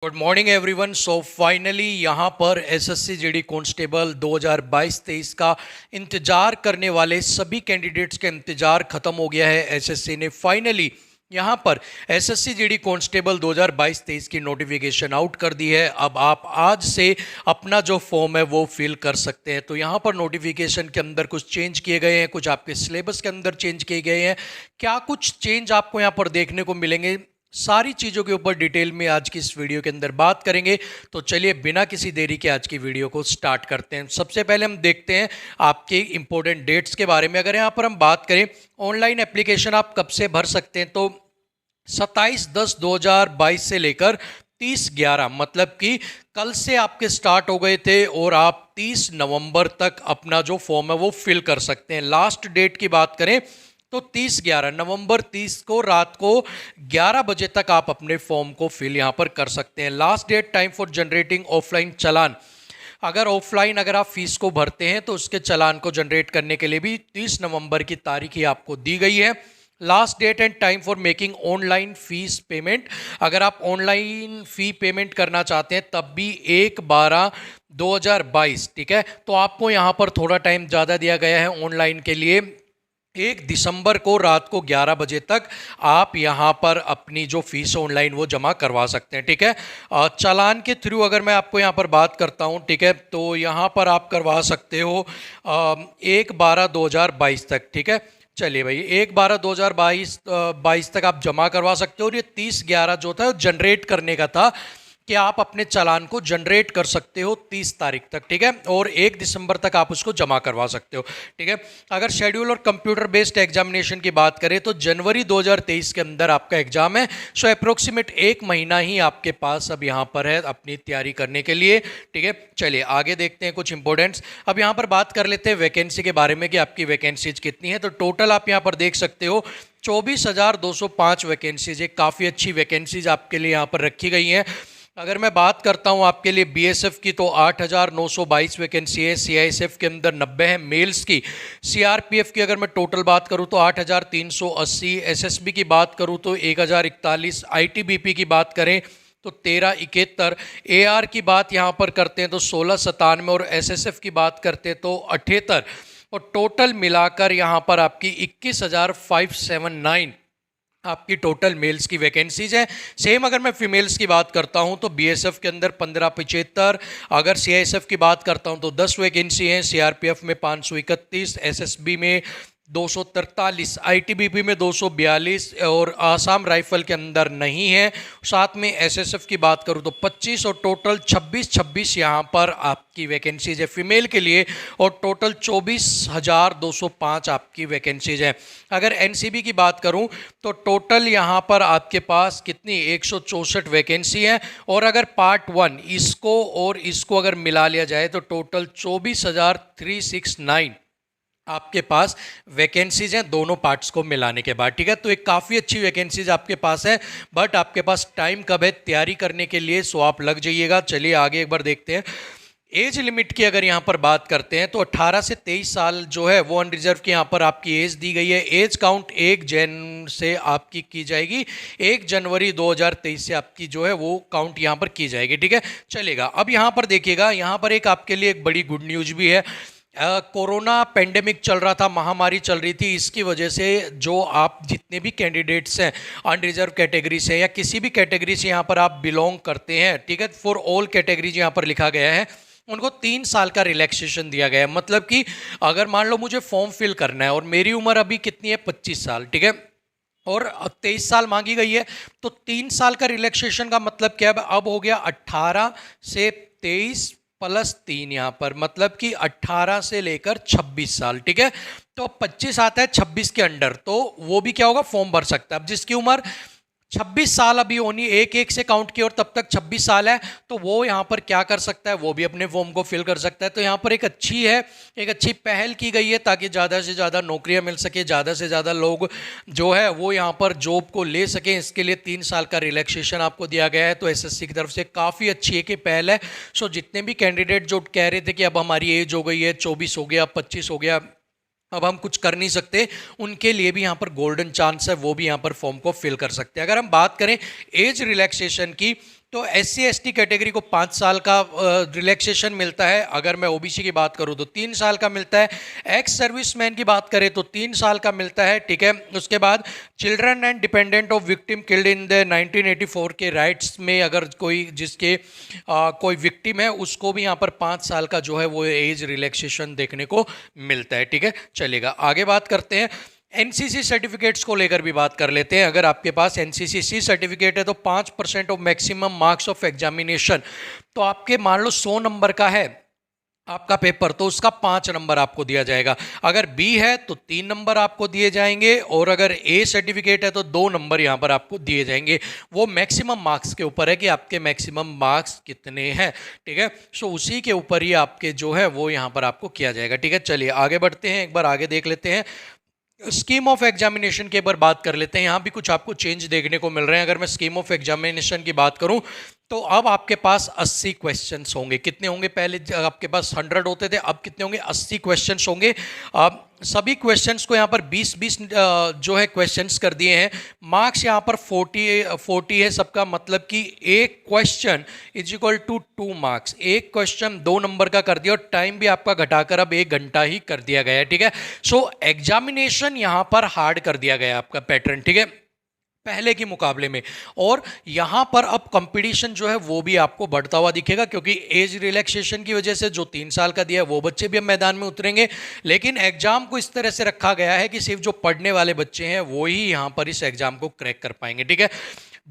Good morning everyone. So finally यहाँ पर SSC GD constable 2022-23 का इंतजार करने वाले सभी कैंडिडेट्स का इंतजार खत्म हो गया है। एसएससी ने फाइनली यहाँ पर एसएससी जीडी कांस्टेबल 2022-23 की नोटिफिकेशन आउट कर दी है। अब आप आज से अपना जो फॉर्म है वो फिल कर सकते हैं। तो यहाँ पर नोटिफिकेशन के अंदर कुछ चेंज किए गए हैं, कुछ आपके सिलेबस के अंदर चेंज किए गए हैं। क्या कुछ चेंज आपको यहाँ पर देखने को मिलेंगे, सारी चीज़ों के ऊपर डिटेल में आज की इस वीडियो के अंदर बात करेंगे। तो चलिए बिना किसी देरी के आज की वीडियो को स्टार्ट करते हैं। सबसे पहले हम देखते हैं आपके इंपॉर्टेंट डेट्स के बारे में। अगर यहाँ पर हम बात करें ऑनलाइन एप्लीकेशन आप कब से भर सकते हैं, तो 27/10/2022 से लेकर 30/11 मतलब कि कल से आपके स्टार्ट हो गए थे और आप 30 नवंबर तक अपना जो फॉर्म है वो फिल कर सकते हैं। लास्ट डेट की बात करें तो 30/11 नवंबर 30 को रात को 11 बजे तक आप अपने फॉर्म को फिल यहाँ पर कर सकते हैं। Last date time for generating offline चालान, अगर आप फीस को भरते हैं तो उसके चालान को जनरेट करने के लिए भी 30 नवंबर की तारीख ही आपको दी गई है। Last date and time for making online fees payment, अगर आप ऑनलाइन फी पेमेंट करना चाहते हैं तब भी 1/12/2022, ठीक है। तो आपको यहाँ पर थोड़ा टाइम ज़्यादा दिया गया है ऑनलाइन के लिए। 1 दिसंबर को रात को 11 बजे तक आप यहाँ पर अपनी जो फीस ऑनलाइन वो जमा करवा सकते हैं, ठीक है। चालान के थ्रू अगर मैं आपको यहाँ पर बात करता हूँ, ठीक है, तो यहाँ पर आप करवा सकते हो 1/12/2022 तक, ठीक है। चलिए भाई 1/12/2022 तक आप जमा करवा सकते हो। और ये 30/11 जो था जनरेट करने का था कि आप अपने चालान को जनरेट कर सकते हो 30 तारीख तक, ठीक है, और 1 दिसंबर तक आप उसको जमा करवा सकते हो, ठीक है। अगर शेड्यूल और कंप्यूटर बेस्ड एग्जामिनेशन की बात करें तो जनवरी 2023 के अंदर आपका एग्जाम है। सो अप्रोक्सीमेट 1 महीना ही आपके पास अब यहाँ पर है अपनी तैयारी करने के लिए, ठीक है। चलिए आगे देखते हैं कुछ इंपॉर्टेंट्स। अब यहाँ पर बात कर लेते हैं वैकेंसी के बारे में कि आपकी वैकेंसीज कितनी है। तो टोटल आप यहाँ पर देख सकते हो 24,205 वैकेंसीज है। काफ़ी अच्छी वैकेंसीज आपके लिए यहाँ पर रखी गई हैं। अगर मैं बात करता हूं आपके लिए बीएसएफ की तो 8,922 वैकेंसी है। सीआईएसएफ के अंदर 90 है मेल्स की। सीआरपीएफ की अगर मैं टोटल बात करूं तो 8,380। एसएसबी की बात करूं तो 1,041। आईटीबीपी की बात करें तो 1371। एआर की बात यहां पर करते हैं तो 1697 और एसएसएफ की बात करते हैं तो 78। और टोटल मिलाकर यहां पर आपकी 21,579 आपकी टोटल मेल्स की वैकेंसीज है। सेम अगर मैं फीमेल्स की बात करता हूं तो बीएसएफ के अंदर 1575। अगर सीआईएसएफ की बात करता हूं तो 10 वैकेंसी हैं। सीआरपीएफ में 531, एसएसबी में 243, आईटीबीपी में 242 और आसाम राइफल के अंदर नहीं है। साथ में एसएसएफ की बात करूं तो 25 और टोटल 26 यहाँ पर आपकी वैकेंसीज है फीमेल के लिए। और टोटल 24,205 आपकी वैकेंसीज है। अगर एनसीबी की बात करूं तो टोटल यहाँ पर आपके पास कितनी 164 वैकेंसी है। और अगर पार्ट 1 इसको और इसको अगर मिला लिया जाए तो टोटल 24,369 आपके पास वैकेंसीज हैं दोनों पार्ट्स को मिलाने के बाद, ठीक है। तो एक काफ़ी अच्छी वैकेंसीज आपके पास है, बट आपके पास टाइम कब है तैयारी करने के लिए, सो आप लग जाइएगा। चलिए आगे एक बार देखते हैं। एज लिमिट की अगर यहाँ पर बात करते हैं तो 18 से 23 साल जो है वो अनरिजर्व की यहाँ पर आपकी एज दी गई है। एज काउंट 1 जन से आपकी की जाएगी, 1 जनवरी 2023 से आपकी जो है वो काउंट यहाँ पर की जाएगी, ठीक है, चलेगा। अब यहाँ पर देखिएगा, यहाँ पर एक आपके लिए एक बड़ी गुड न्यूज भी है। कोरोना पेंडेमिक चल रहा था, महामारी चल रही थी, इसकी वजह से जो आप जितने भी कैंडिडेट्स हैं अनरिजर्व कैटेगरी से या किसी भी कैटेगरी से यहाँ पर आप बिलोंग करते हैं, ठीक है, फॉर ऑल कैटेगरीज यहाँ पर लिखा गया है, उनको 3 साल का रिलैक्सेशन दिया गया है। मतलब कि अगर मान लो मुझे फॉर्म फिल करना है और मेरी उम्र अभी कितनी है 25 साल, ठीक है, और 23 साल मांगी गई है, तो 3 साल का रिलैक्सेशन का मतलब क्या है, अब हो गया 18 से 23 प्लस 3 यहाँ पर, मतलब कि 18 से लेकर 26 साल, ठीक है। तो 25 आता है 26 के अंडर, तो वो भी क्या होगा फॉर्म भर सकता है। अब जिसकी उम्र 26 साल अभी होनी, एक एक से काउंट की और तब तक 26 साल है, तो वो यहाँ पर क्या कर सकता है, वो भी अपने फॉर्म को फिल कर सकता है। तो यहाँ पर एक अच्छी पहल की गई है ताकि ज़्यादा से ज़्यादा नौकरियाँ मिल सके, ज़्यादा से ज़्यादा लोग जो है वो यहाँ पर जॉब को ले सकें। इसके लिए 3 साल का रिलैक्सेशन आपको दिया गया है। तो एसएससी की तरफ से काफ़ी अच्छी एक पहल है। सो जितने भी कैंडिडेट जो कह रहे थे कि अब हमारी एज हो गई है, 24 हो गया, 25 हो गया, अब हम कुछ कर नहीं सकते, उनके लिए भी यहाँ पर गोल्डन चांस है, वो भी यहाँ पर फॉर्म को फिल कर सकते हैं। अगर हम बात करें एज रिलैक्सेशन की तो SC ST कैटेगरी को 5 साल का रिलैक्सेशन मिलता है। अगर मैं OBC की बात करूं तो 3 साल का मिलता है। एक्स सर्विसमैन की बात करें तो 3 साल का मिलता है, ठीक है। उसके बाद children and dependent of victim killed in the 1984 के राइट्स में अगर कोई जिसके कोई विक्टिम है उसको भी यहाँ पर 5 साल का जो है वो एज रिलैक्सेशन देखने को मिलता है, ठीक है। चलेगा, आगे बात करते हैं। एनसीसी सर्टिफिकेट्स को लेकर भी बात कर लेते हैं। अगर आपके पास एनसीसी सर्टिफिकेट है तो 5% of maximum marks of examination, तो आपके मान लो 100 नंबर का है आपका पेपर, तो उसका 5 नंबर आपको दिया जाएगा। अगर बी है तो 3 नंबर आपको दिए जाएंगे, और अगर ए सर्टिफिकेट है तो 2 नंबर यहाँ पर आपको दिए जाएंगे। वो मैक्सिमम मार्क्स के ऊपर है कि आपके मैक्सिमम मार्क्स कितने हैं, ठीक है। सो उसी के ऊपर ही आपके जो है वो यहाँ पर आपको किया जाएगा, ठीक है। चलिए आगे बढ़ते हैं, एक बार आगे देख लेते हैं। स्कीम ऑफ एग्जामिनेशन के ऊपर बात कर लेते हैं। यहाँ भी कुछ आपको चेंज देखने को मिल रहे हैं। अगर मैं स्कीम ऑफ एग्जामिनेशन की बात करूँ तो अब आपके पास 80 क्वेश्चंस होंगे। कितने होंगे? पहले आपके पास 100 होते थे, अब कितने होंगे? 80 क्वेश्चंस होंगे। सभी क्वेश्चंस को यहाँ पर 20-20 जो है क्वेश्चंस कर दिए हैं। मार्क्स यहाँ पर 40 है सबका, मतलब कि एक question is equal to 2 marks. एक क्वेश्चन 2 नंबर का कर दिया, और टाइम भी आपका घटाकर अब 1 घंटा ही कर दिया गया है, ठीक है। सो एग्जामिनेशन यहाँ पर हार्ड कर दिया गया आपका पैटर्न, ठीक है, पहले के मुकाबले में। और यहां पर अब कंपटीशन जो है वो भी आपको बढ़ता हुआ दिखेगा, क्योंकि एज रिलैक्सेशन की वजह से जो 3 साल का दिया है वो बच्चे भी अब मैदान में उतरेंगे। लेकिन एग्जाम को इस तरह से रखा गया है कि सिर्फ जो पढ़ने वाले बच्चे हैं वो ही यहां पर इस एग्जाम को क्रैक कर पाएंगे, ठीक है।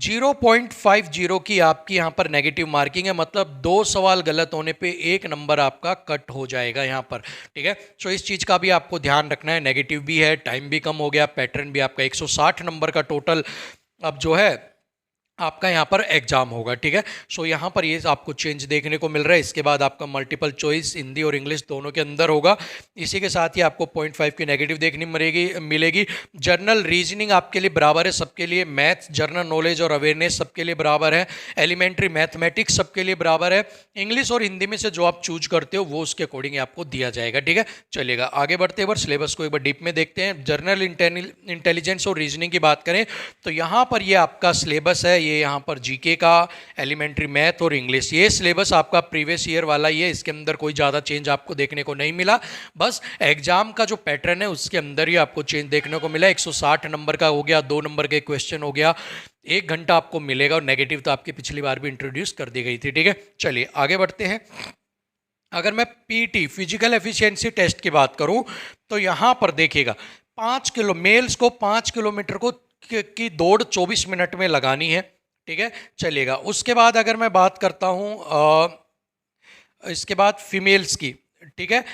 0.50 की आपकी यहाँ पर नेगेटिव मार्किंग है, मतलब 2 सवाल गलत होने पे 1 नंबर आपका कट हो जाएगा यहाँ पर, ठीक है। सो इस चीज़ का भी आपको ध्यान रखना है। नेगेटिव भी है, टाइम भी कम हो गया, पैटर्न भी आपका 160 नंबर का टोटल अब जो है आपका यहाँ पर एग्जाम होगा, ठीक है। सो यहाँ पर ये आपको चेंज देखने को मिल रहा है। इसके बाद आपका मल्टीपल चॉइस हिंदी और इंग्लिश दोनों के अंदर होगा। इसी के साथ ही आपको 0.5 की नेगेटिव देखने मिलेगी। जर्नल रीजनिंग आपके लिए बराबर है सबके लिए। मैथ्स, जनरल नॉलेज और अवेयरनेस सबके लिए बराबर है। एलिमेंट्री मैथमेटिक्स सबके लिए बराबर है। इंग्लिश और हिंदी में से जो आप चूज करते हो वो उसके अकॉर्डिंग आपको दिया जाएगा, ठीक है। चलेगा, आगे बढ़ते हैं। सिलेबस को एक बार डीप में देखते हैं। जर्नल इंटेलिजेंस और रीजनिंग की बात करें तो यहाँ पर ये आपका सिलेबस है। ये यहाँ पर जीके का, एलिमेंट्री मैथ और इंग्लिश, ये सिलेबस आपका प्रीवियस ईयर वाला ही है। इसके अंदर कोई ज़्यादा चेंज आपको देखने को नहीं मिला। बस एग्जाम का जो पैटर्न है उसके अंदर ही आपको चेंज देखने को मिला। 160 नंबर का हो गया, 2 नंबर के क्वेश्चन हो गया, 1 घंटा आपको मिलेगा, और नेगेटिव तो आपकी पिछली बार भी इंट्रोड्यूस कर दी गई थी, ठीक है। चलिए आगे बढ़ते हैं। अगर मैं पीटी फिजिकल एफिशिएंसी टेस्ट की बात करूं तो यहां पर देखिएगा, 5 किलो मेल्स को 5 किलोमीटर को की दौड़ 24 मिनट में लगानी है, ठीक है। चलेगा, उसके बाद अगर मैं बात करता हूं इसके बाद फीमेल्स की, ठीक है,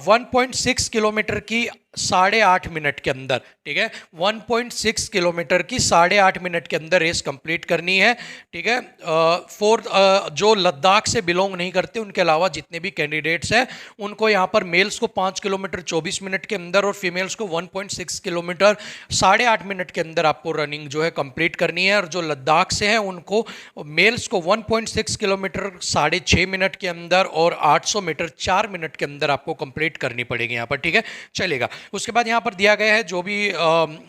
1.6 किलोमीटर की 8.5 मिनट के अंदर, ठीक है, 1.6 किलोमीटर की 8.5 मिनट के अंदर रेस कंप्लीट करनी है, ठीक है। जो लद्दाख से बिलोंग नहीं करते उनके अलावा जितने भी कैंडिडेट्स हैं उनको यहाँ पर मेल्स को 5 किलोमीटर 24 मिनट के अंदर और फीमेल्स को 1.6 किलोमीटर 8.5 मिनट के अंदर आपको रनिंग जो है कंप्लीट करनी है। और जो लद्दाख से हैं उनको मेल्स को 1.6 किलोमीटर 6.5 मिनट के अंदर और 800 मीटर 4 मिनट के अंदर आपको कंप्लीट करनी पड़ेगी यहाँ पर, ठीक है। चलेगा, उसके बाद यहाँ पर दिया गया है जो भी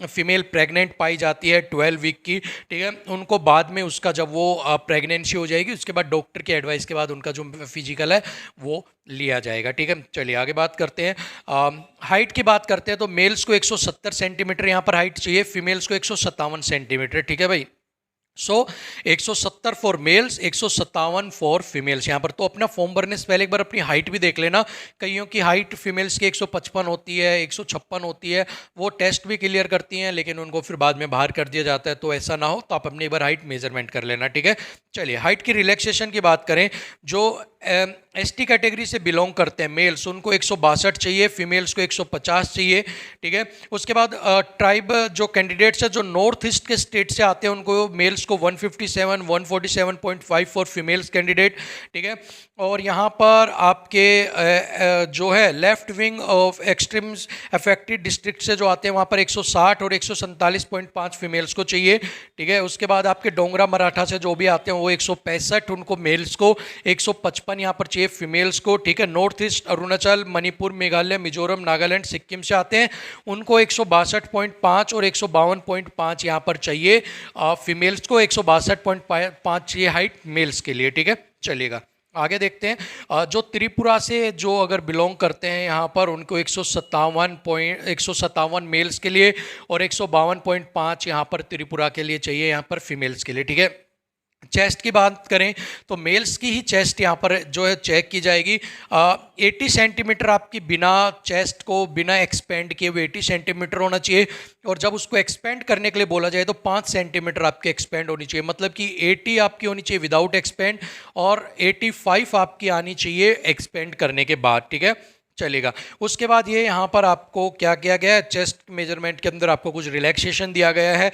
फीमेल प्रेग्नेंट पाई जाती है 12 वीक की, ठीक है, उनको बाद में उसका जब वो प्रेगनेंसी हो जाएगी उसके बाद डॉक्टर की एडवाइस के बाद उनका जो फिजिकल है वो लिया जाएगा, ठीक है। चलिए आगे बात करते हैं। हाइट की बात करते हैं तो मेल्स को 170 सेंटीमीटर यहाँ पर हाइट चाहिए, फीमेल्स को 157 सेंटीमीटर, ठीक है भाई। सो 170 फॉर मेल्स, 157 फॉर फीमेल्स यहाँ पर। तो अपना फॉर्म भरने से पहले एक बार अपनी हाइट भी देख लेना। कईयों की हाइट फीमेल्स की 155 होती है, 156 होती है, वो टेस्ट भी क्लियर करती हैं लेकिन उनको फिर बाद में बाहर कर दिया जाता है। तो ऐसा ना हो तो आप अपनी एक बार हाइट मेजरमेंट कर लेना, ठीक है। चलिए हाइट की रिलैक्सेशन की बात करें, जो एसटी कैटेगरी से बिलोंग करते हैं मेल्स उनको 162 चाहिए, फीमेल्स को 150 चाहिए, ठीक है। उसके बाद ट्राइब जो कैंडिडेट्स हैं जो नॉर्थ ईस्ट के स्टेट से आते हैं उनको मेल्स को 157, 147.5 फॉर फीमेल्स कैंडिडेट, ठीक है। और यहाँ पर आपके जो है left wing of extremes affected district से जो आते हैं वहाँ पर 160 और 147.5 फीमेल्स को चाहिए, ठीक है। उसके बाद आपके डोंगरा मराठा से जो भी आते हैं वो 165, उनको मेल्स को 155 55 यहाँ पर चाहिए फीमेल्स को, ठीक है। नॉर्थ ईस्ट, अरुणाचल, मणिपुर, मेघालय, मिजोरम, नागालैंड, सिक्किम से आते हैं, उनको 162.5 और 152.5 यहाँ पर चाहिए फीमेल्स को, 162.5 चाहिए हाइट मेल्स के लिए, ठीक है। चलिएगा आगे देखते हैं। जो त्रिपुरा से जो अगर बिलोंग करते हैं यहाँ पर, उनको 157 मेल्स के लिए और 152.5 यहाँ पर त्रिपुरा के लिए चाहिए यहाँ पर फीमेल्स के लिए, ठीक है। चेस्ट की बात करें तो मेल्स की ही चेस्ट यहाँ पर जो है चेक की जाएगी। 80 सेंटीमीटर आपकी बिना चेस्ट को बिना एक्सपेंड किए हुए 80 सेंटीमीटर होना चाहिए, और जब उसको एक्सपेंड करने के लिए बोला जाए तो 5 सेंटीमीटर आपकी एक्सपेंड होनी चाहिए, मतलब कि 80 आपकी होनी चाहिए विदाउट एक्सपेंड और 85 आपकी आनी चाहिए एक्सपेंड करने के बाद, ठीक है। चलेगा। उसके बाद ये यहाँ पर आपको क्या किया गया है, चेस्ट मेजरमेंट के अंदर आपको कुछ रिलैक्सेशन दिया गया है।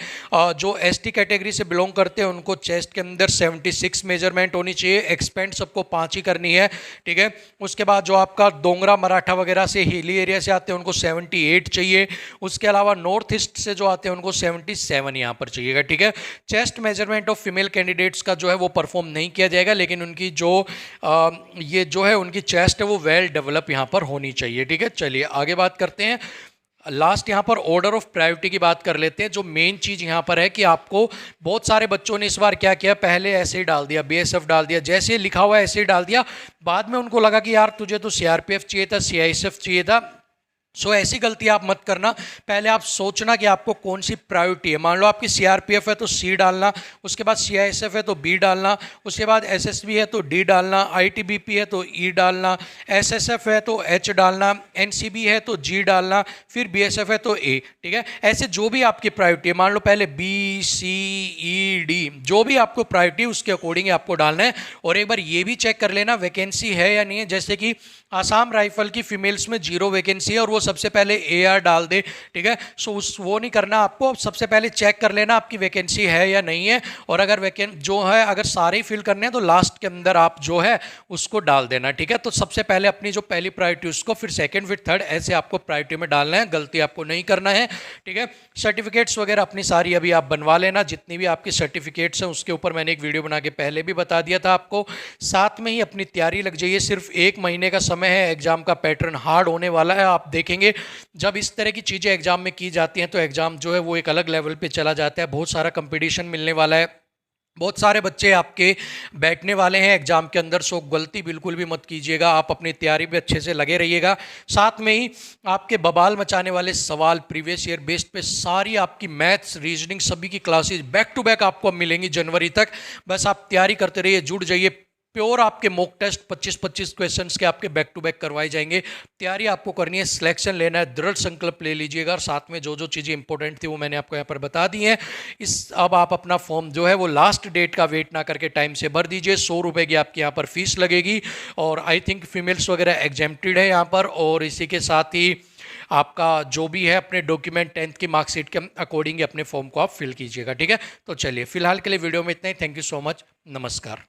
जो एसटी कैटेगरी से बिलोंग करते हैं उनको चेस्ट के अंदर 76 मेजरमेंट होनी चाहिए, एक्सपेंड सबको 5 ही करनी है, ठीक है। उसके बाद जो आपका डोंगरा मराठा वगैरह से हिली एरिया से आते हैं उनको 78 चाहिए। उसके अलावा नॉर्थ ईस्ट से जो आते हैं उनको 77 यहाँ पर चाहिएगा, ठीक है। Chest measurement of female candidates का जो है वो परफॉर्म नहीं किया जाएगा, लेकिन उनकी जो ये जो है उनकी चेस्ट है वो वेल डेवलप यहाँ पर होनी चाहिए, ठीक है। चलिए आगे बात करते हैं। लास्ट यहाँ पर ऑर्डर ऑफ प्रायोरिटी की बात कर लेते हैं। जो मेन चीज़ यहाँ पर है कि आपको बहुत सारे बच्चों ने इस बार क्या किया, पहले ऐसे ही डाल दिया, बीएसएफ डाल दिया, जैसे लिखा हुआ ऐसे ही डाल दिया, बाद में उनको लगा कि यार तुझे तो सीआरपीएफ चाहिए था, सीआईएसएफ चाहिए था। सो ऐसी गलती आप मत करना, पहले आप सोचना कि आपको कौन सी प्रायोरिटी है। मान लो आपकी सीआरपीएफ है तो सी डालना, उसके बाद सीआईएसएफ है तो बी डालना, उसके बाद एसएसबी है तो डी डालना, आईटीबीपी है तो ई डालना, एसएसएफ है तो एच डालना, एनसीबी है तो जी डालना, फिर बीएसएफ है तो ए, ठीक है। ऐसे जो भी आपकी प्रायोरिटी है, मान लो पहले बी सी ई डी, जो भी आपको प्रायोरिटी उसके अकॉर्डिंग आपको डालना है। और एक बार ये भी चेक कर लेना वैकेंसी है या नहीं है, जैसे कि आसाम राइफल की फीमेल्स में 0 वैकेंसी है और वो सबसे पहले एआर डाल दे, ठीक है। सो वो नहीं करना आपको, सबसे पहले चेक कर लेना आपकी वैकेंसी है या नहीं है, और अगर जो है अगर सारे फिल करने हैं तो लास्ट के अंदर आप जो है उसको डाल देना, ठीक है। तो सबसे पहले अपनी जो पहली प्रायोरिटी उसको, फिर सेकंड, फिर थर्ड, ऐसे आपको प्रायोरिटी में डालना है, गलती आपको नहीं करना है, ठीक है। सर्टिफिकेट्स वगैरह अपनी सारी अभी आप बनवा लेना, जितनी भी आपकी सर्टिफिकेट्स हैं उसके ऊपर मैंने एक वीडियो बना के पहले भी बता दिया था आपको। साथ में ही अपनी तैयारी लग जाइए, सिर्फ 1 महीने का समय है, एग्जाम का पैटर्न हार्ड होने वाला है। आप देखेंगे जब इस तरह की चीज़ें एग्जाम में की जाती हैं तो एग्जाम जो है वो एक अलग लेवल पे चला जाता है, बहुत सारा कंपटीशन मिलने वाला है, बहुत सारे बच्चे आपके बैठने वाले हैं एग्जाम के अंदर। सो गलती बिल्कुल भी मत कीजिएगा, आप अपनी तैयारी पे अच्छे से लगे रहिएगा। साथ में ही आपके बवाल मचाने वाले सवाल प्रीवियस ईयर बेस्ड पे सारी आपकी मैथ्स, रीजनिंग सभी की क्लासेस बैक टू बैक आपको मिलेंगी जनवरी तक। बस आप तैयारी करते रहिए, जुड़ जाइए। प्योर आपके मॉक टेस्ट 25-25 क्वेश्चंस के आपके बैक टू बैक करवाए जाएंगे। तैयारी आपको करनी है, सिलेक्शन लेना है, दृढ़ संकल्प ले लीजिएगा। और साथ में जो जो चीज़ें इंपॉर्टेंट थी वो मैंने आपको यहाँ पर बता दी हैं। अब आप अपना फॉर्म जो है वो लास्ट डेट का वेट ना करके टाइम से भर दीजिए। 100 रुपये की आपकी यहाँ पर फीस लगेगी, और आई थिंक फीमेल्स वगैरह एग्जेम्प्टेड है यहाँ पर। और इसी के साथ ही आपका जो भी है अपने डॉक्यूमेंट 10th की मार्कशीट के अकॉर्डिंग अपने फॉर्म को आप फिल कीजिएगा, ठीक है। तो चलिए फिलहाल के लिए वीडियो में इतना ही। थैंक यू सो मच, नमस्कार।